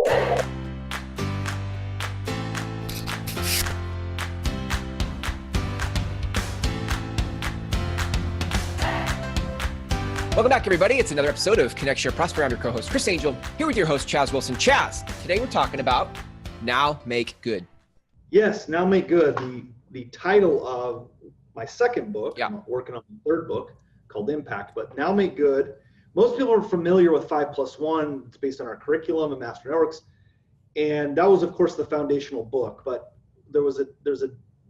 Welcome back, everybody. It's another episode of Connect, Share, Prosper. I'm your co-host, Chris Angel, here with your host, Chaz Wilson. Chaz, today we're talking about Now Make Good. Yes, Now Make Good. The title of my second book, I'm working on the third book called Impact, but Now Make Good. Most people are familiar with 5+1. It's based on our curriculum and Master Networks. And that was, of course, the foundational book. But there's a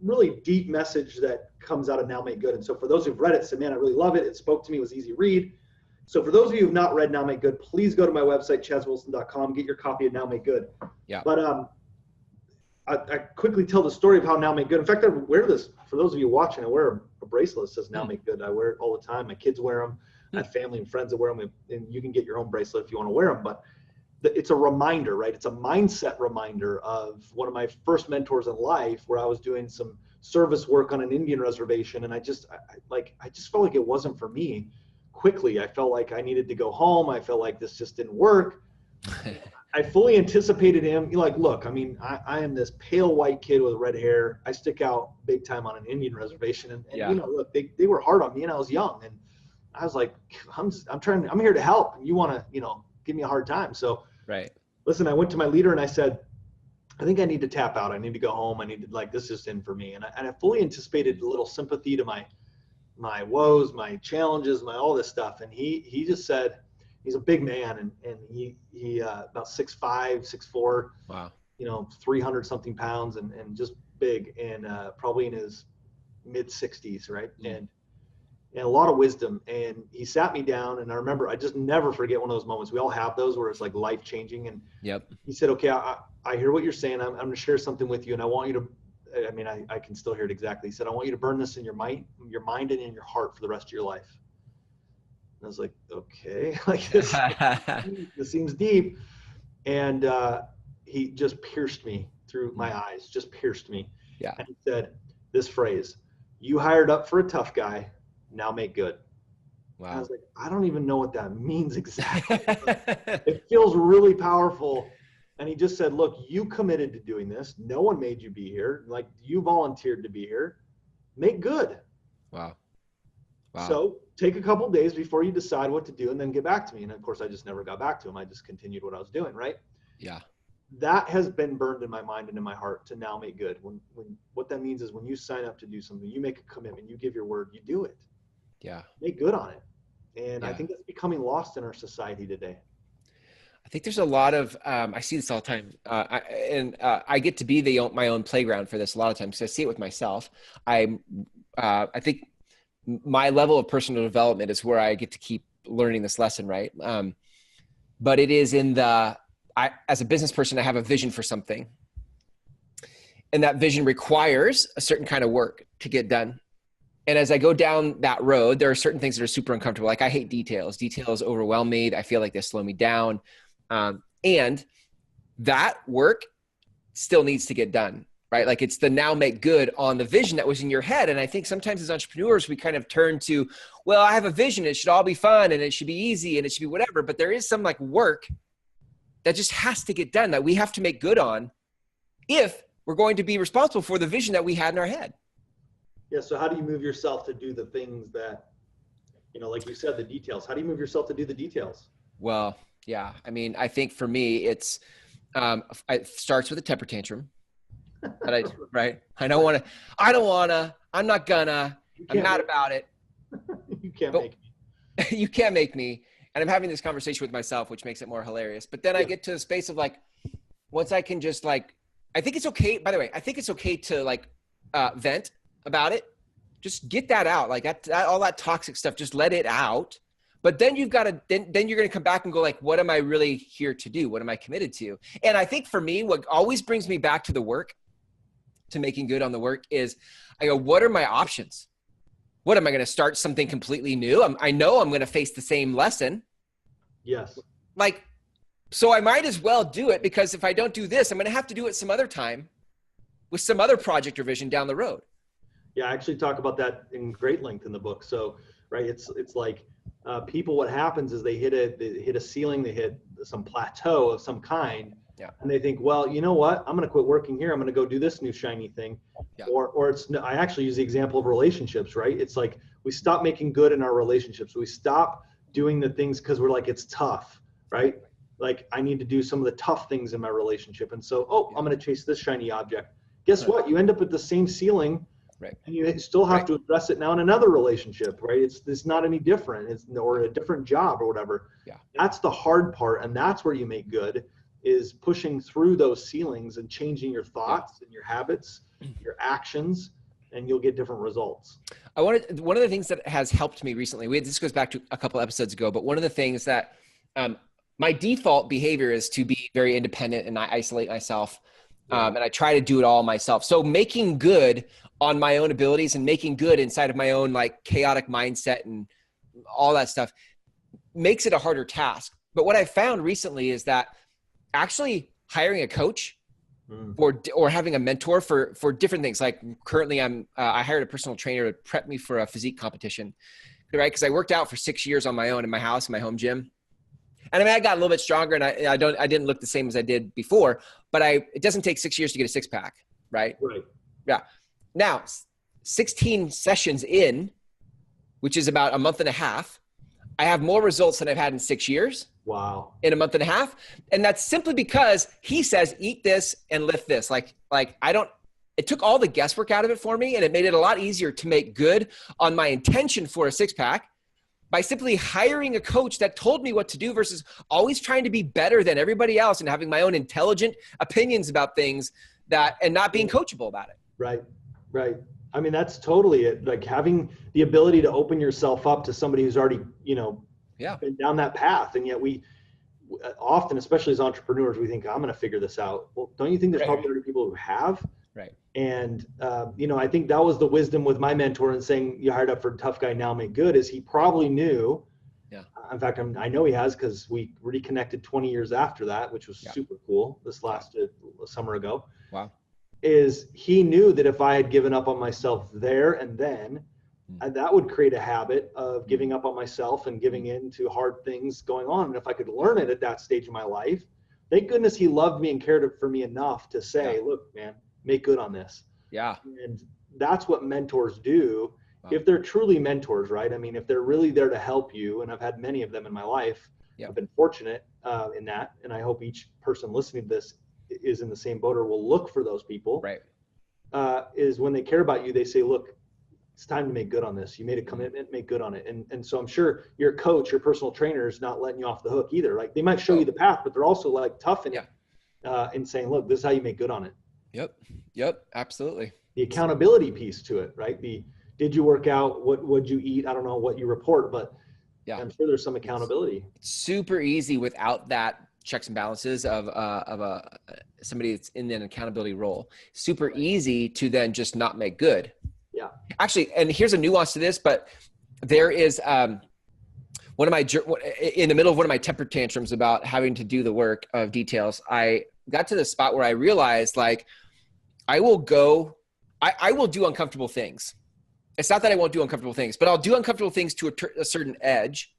really deep message that comes out of Now Make Good. And so for those who've read it, said, man, I really love it. It spoke to me. It was easy to read. So for those of you who've not read Now Make Good, please go to my website, chazwilson.com, get your copy of Now Make Good. Yeah. But I quickly tell the story of how Now Make Good. In fact, I wear this, for those of you watching, I wear a bracelet that says Now Make Good. I wear it all the time. My kids wear them. I have family and friends that wear them, and you can get your own bracelet if you want to wear them. But it's a reminder, right? It's a mindset reminder of one of my first mentors in life, where I was doing some service work on an Indian reservation, and I just felt like it wasn't for me. Quickly, I felt like I needed to go home. I felt like this just didn't work. I fully anticipated him. Like, look, I mean, I am this pale white kid with red hair. I stick out big time on an Indian reservation, and you know, look, they were hard on me, and I was young, and I was like, I'm here to help, and you want to, you know, give me a hard time. So, right. Listen, I went to my leader and I said, I think I need to tap out. I need to go home. I need to, like, this is in for me. And I fully anticipated a little sympathy to my woes, my challenges, my all this stuff. And he just said, he's a big man, and he about 6'5", 6'4", wow, you know, 300 something pounds, and just big, and probably in his mid 60s, right? And a lot of wisdom. And he sat me down, and I remember, I just never forget one of those moments. We all have those where it's like life changing. And he said, okay, I hear what you're saying. I'm going to share something with you, and I want you to, I mean, I can still hear it exactly. He said, I want you to burn this in your mind and in your heart for the rest of your life. And I was like, okay, like this seems deep. And he just pierced me through my eyes, just pierced me. Yeah. And he said this phrase, you hired up for a tough guy, now make good. Wow. And I was like, I don't even know what that means exactly. It feels really powerful. And he just said, look, you committed to doing this. No one made you be here. Like, you volunteered to be here. Make good. Wow. So take a couple days before you decide what to do, and then get back to me. And of course, I just never got back to him. I just continued what I was doing, right? Yeah. That has been burned in my mind and in my heart to now make good. When what that means is, when you sign up to do something, you make a commitment, you give your word, you do it. Yeah. Make good on it. And I think that's becoming lost in our society today. I think there's a lot of, I see this all the time. I get to be my own playground for this a lot of times. So I see it with myself. I think my level of personal development is where I get to keep learning this lesson, right? But it is as a business person, I have a vision for something. And that vision requires a certain kind of work to get done. And as I go down that road, there are certain things that are super uncomfortable. Like, I hate details. Details overwhelm me. I feel like they slow me down. And that work still needs to get done, right? Like, it's the now make good on the vision that was in your head. And I think sometimes as entrepreneurs, we kind of turn to, well, I have a vision. It should all be fun, and it should be easy, and it should be whatever. But there is some like work that just has to get done, that we have to make good on if we're going to be responsible for the vision that we had in our head. Yeah. So how do you move yourself to do the things that, you know, like you said, the details? How do you move yourself to do the details? Well, yeah. I mean, I think for me, it starts with a temper tantrum. Right? I'm not gonna, I'm mad about it. You can't make me. You can't make me. And I'm having this conversation with myself, which makes it more hilarious. But then I get to the space of like, once I can just like, I think it's okay. By the way, I think it's okay to like vent about it. Just get that out. Like that all that toxic stuff, just let it out. But then you've got to, then you're going to come back and go like, what am I really here to do? What am I committed to? And I think for me, what always brings me back to the work, to making good on the work, is I go, what are my options? What am I going to start something completely new? I know I'm going to face the same lesson. Yes. Like, so I might as well do it, because if I don't do this, I'm going to have to do it some other time with some other project or vision down the road. Yeah. I actually talk about that in great length in the book. So, right. It's like, People, what happens is they hit a ceiling, they hit some plateau of some kind, Yeah. and they think, well, you know what? I'm going to quit working here. I'm going to go do this new shiny thing. Yeah. Or I actually use the example of relationships, right? It's like we stop making good in our relationships. We stop doing the things because we're like, it's tough, right? Like I need to do some of the tough things in my relationship. And so, I'm going to chase this shiny object. Guess what? You end up at the same ceiling. Right. And you still have to address it now in another relationship, right? It's not any different. Or a different job or whatever. Yeah. That's the hard part. And that's where you make good, is pushing through those ceilings and changing your thoughts and your habits, your actions, and you'll get different results. One of the things that has helped me recently, this goes back to a couple episodes ago, but one of the things that my default behavior is to be very independent, and I isolate myself. And I try to do it all myself. So making good on my own abilities and making good inside of my own like chaotic mindset and all that stuff makes it a harder task. But what I found recently is that actually hiring a coach or having a mentor for different things. Like currently I hired a personal trainer to prep me for a physique competition, right? Because I worked out for 6 years on my own in my house, in my home gym. And I mean, I got a little bit stronger, and I didn't look the same as I did before, but it doesn't take 6 years to get a six pack, right? Right. Yeah. Now, 16 sessions in, which is about a month and a half, I have more results than I've had in 6 years. Wow. In a month and a half. And that's simply because he says, eat this and lift this. It took all the guesswork out of it for me, and it made it a lot easier to make good on my intention for a six pack by simply hiring a coach that told me what to do versus always trying to be better than everybody else and having my own intelligent opinions about things and not being coachable about it. Right. Right. I mean, that's totally it. Like having the ability to open yourself up to somebody who's already, been down that path. And yet we often, especially as entrepreneurs, we think, I'm going to figure this out. Well, don't you think there's probably other people who have? Right. And, I think that was the wisdom with my mentor in saying you hired up for Tough Guy Now Make Good, is he probably knew. Yeah. In fact, I know he has, because we reconnected 20 years after that, which was super cool. This last summer ago. Wow. Is he knew that if I had given up on myself there and then, that would create a habit of giving up on myself and giving in to hard things going on. And if I could learn it at that stage of my life, thank goodness he loved me and cared for me enough to say, look, man, make good on this. Yeah. And that's what mentors do. Wow. If they're truly mentors, right? I mean, if they're really there to help you, and I've had many of them in my life, I've been fortunate in that. And I hope each person listening to this is in the same boat or will look for those people. Right. Is when they care about you, they say, look, it's time to make good on this. You made a commitment, make good on it. And so I'm sure your coach, your personal trainer is not letting you off the hook either. Like they might show you the path, but they're also like tough in and saying, look, this is how you make good on it. Yep. Absolutely. The accountability piece to it, right? Did you work out? What would you eat? I don't know what you report, but I'm sure there's some accountability. It's super easy without that checks and balances of somebody that's in an accountability role. Super easy to then just not make good. Yeah. Actually, and here's a nuance to this, but there is in the middle of one of my temper tantrums about having to do the work of details, I got to the spot where I realized like I will do uncomfortable things. It's not that I won't do uncomfortable things, but I'll do uncomfortable things to a certain edge.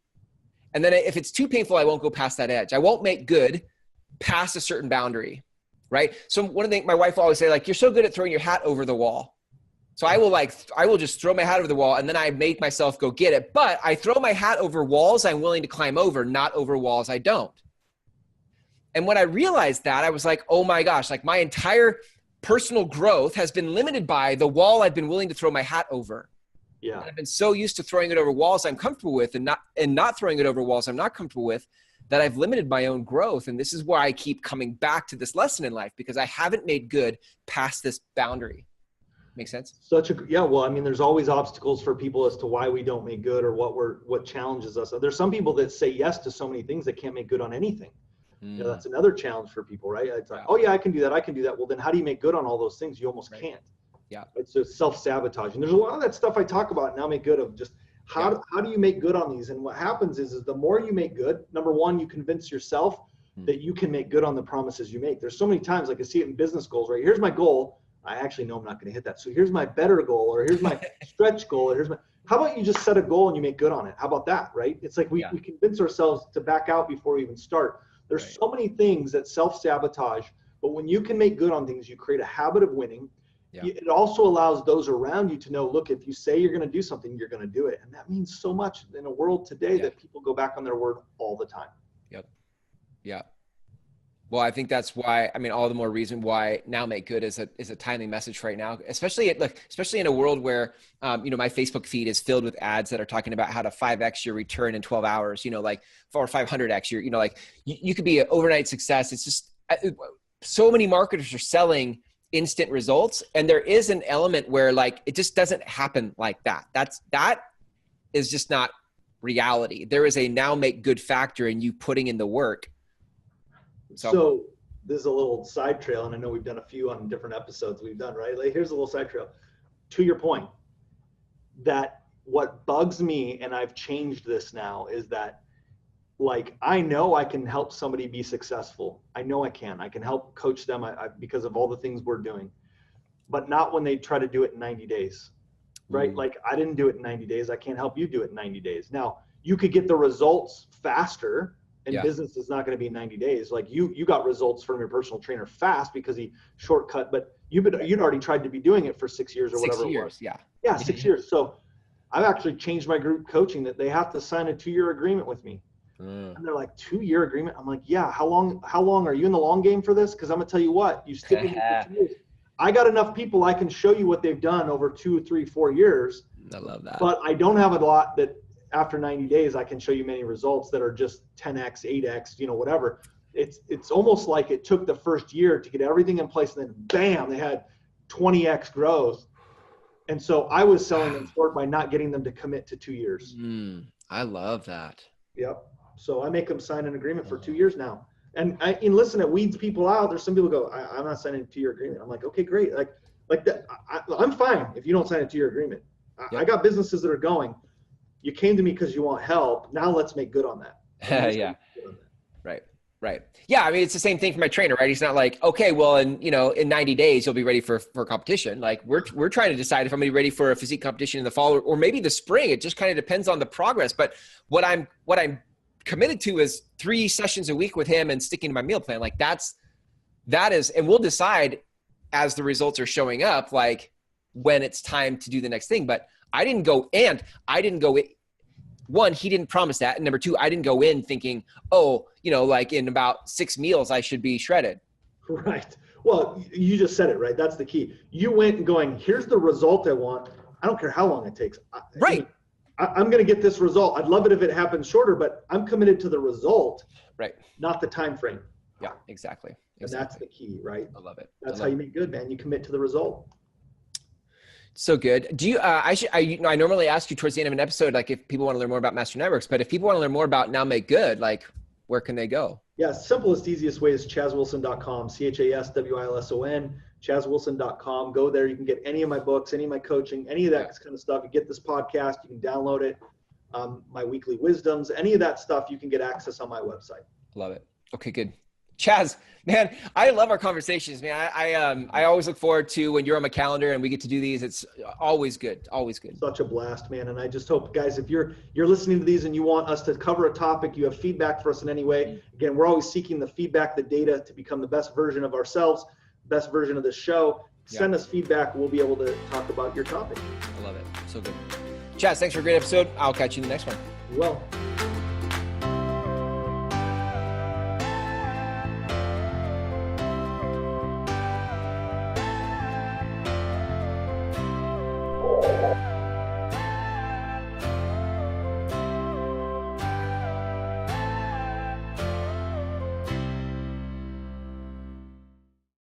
And then if it's too painful, I won't go past that edge. I won't make good past a certain boundary, right? So one of the things my wife will always say, like, you're so good at throwing your hat over the wall. So I will just throw my hat over the wall, and then I make myself go get it. But I throw my hat over walls I'm willing to climb over, not over walls I don't. And when I realized that, I was like, oh my gosh, like my entire personal growth has been limited by the wall I've been willing to throw my hat over. Yeah. And I've been so used to throwing it over walls I'm comfortable with and not throwing it over walls I'm not comfortable with that I've limited my own growth. And this is why I keep coming back to this lesson in life, because I haven't made good past this boundary. Make sense? Well, I mean, there's always obstacles for people as to why we don't make good or what challenges us. There's some people that say yes to so many things that can't make good on anything. That's another challenge for people, right? It's like, oh yeah, I can do that. I can do that. Well, then how do you make good on all those things? You almost can't. Yeah. It's just self-sabotaging. There's a lot of that stuff I talk about Now Make Good of just how do you make good on these? And what happens is the more you make good, number one, you convince yourself that you can make good on the promises you make. There's so many times, like I see it in business goals, right? Here's my goal. I actually know I'm not going to hit that. So here's my better goal, or here's my stretch goal, or how about you just set a goal and you make good on it? How about that, right? It's like we convince ourselves to back out before we even start. There's so many things that self-sabotage, but when you can make good on things, you create a habit of winning. Yeah. It also allows those around you to know, look, if you say you're going to do something, you're going to do it. And that means so much in a world today that people go back on their word all the time. Yep. Yeah. Well, I think that's why, I mean, all the more reason why Now Make Good is a timely message right now, especially in a world where, my Facebook feed is filled with ads that are talking about how to 5X your return in 12 hours, or 500X your, you could be an overnight success. It's just so many marketers are selling instant results. And there is an element where it just doesn't happen like that. That is just not reality. There is a Now Make Good factor in you putting in the work. So this is a little side trail, and I know we've done a few on different episodes we've done, right? Here's a little side trail. To your point, that what bugs me, and I've changed this now, is that I know I can help somebody be successful. I know I can help coach them because of all the things we're doing, but not when they try to do it in 90 days, right? I didn't do it in 90 days. I can't help you do it in 90 days. Now you could get the results faster. And business is not going to be 90 days. You got results from your personal trainer fast because he shortcut, but you'd already tried to be doing it for 6 years or whatever it was. Yeah, 6 years. So I've actually changed my group coaching that they have to sign a 2-year agreement with me. And they're like, 2-year agreement? I'm like, yeah. How long are you in the long game for this? Because I'm gonna tell you what, you stick with me for 2 years. I got enough people I can show you what they've done over 2, 3, 4 years. I love that. But I don't have a lot that after 90 days, I can show you many results that are just 10X, 8X, whatever. It's almost like it took the first year to get everything in place, and then bam, they had 20X growth. And so I was selling them short by not getting them to commit to 2 years. I love that. Yep. So I make them sign an agreement for 2 years now. And listen, it weeds people out. There's some people go, I'm not signing a 2-year agreement. I'm like, okay, great. Like that. I'm fine if you don't sign a 2-year agreement. I got businesses that are going, you came to me because you want help. Now let's make good on that. Yeah. Right. Yeah. I mean, it's the same thing for my trainer, right? He's not like, okay, well, in 90 days, you'll be ready for competition. We're trying to decide if I'm gonna be ready for a physique competition in the fall or maybe the spring. It just kind of depends on the progress. But what I'm committed to is 3 sessions a week with him and sticking to my meal plan. That is, and we'll decide as the results are showing up, when it's time to do the next thing. But I didn't go in. One, he didn't promise that. And number 2, I didn't go in thinking, in about 6 meals, I should be shredded. Right. Well, you just said it, right? That's the key. You went and going, here's the result I want. I don't care how long it takes. Right. I'm going to get this result. I'd love it if it happens shorter, but I'm committed to the result, right? Not the time frame. Yeah, exactly. And that's the key, right? I love it. That's how you make good, man. You commit to the result. So good. Do you, I normally ask you towards the end of an episode, if people want to learn more about Master Networks, but if people want to learn more about Now Make Good, where can they go? Yeah, simplest, easiest way is chazwilson.com, CHASWILSON, chazwilson.com. Go there. You can get any of my books, any of my coaching, any of that kind of stuff. You get this podcast, you can download it. My weekly wisdoms, any of that stuff, you can get access on my website. Love it. Okay, good. Chaz, man, I love our conversations, man. I always look forward to when you're on my calendar and we get to do these. It's always good. Always good. Such a blast, man. And I just hope, guys, if you're listening to these and you want us to cover a topic, you have feedback for us in any way. Again, we're always seeking the feedback, the data to become the best version of ourselves, best version of this show. Send us feedback. We'll be able to talk about your topic. I love it. So good. Chaz, thanks for a great episode. I'll catch you in the next one. Well.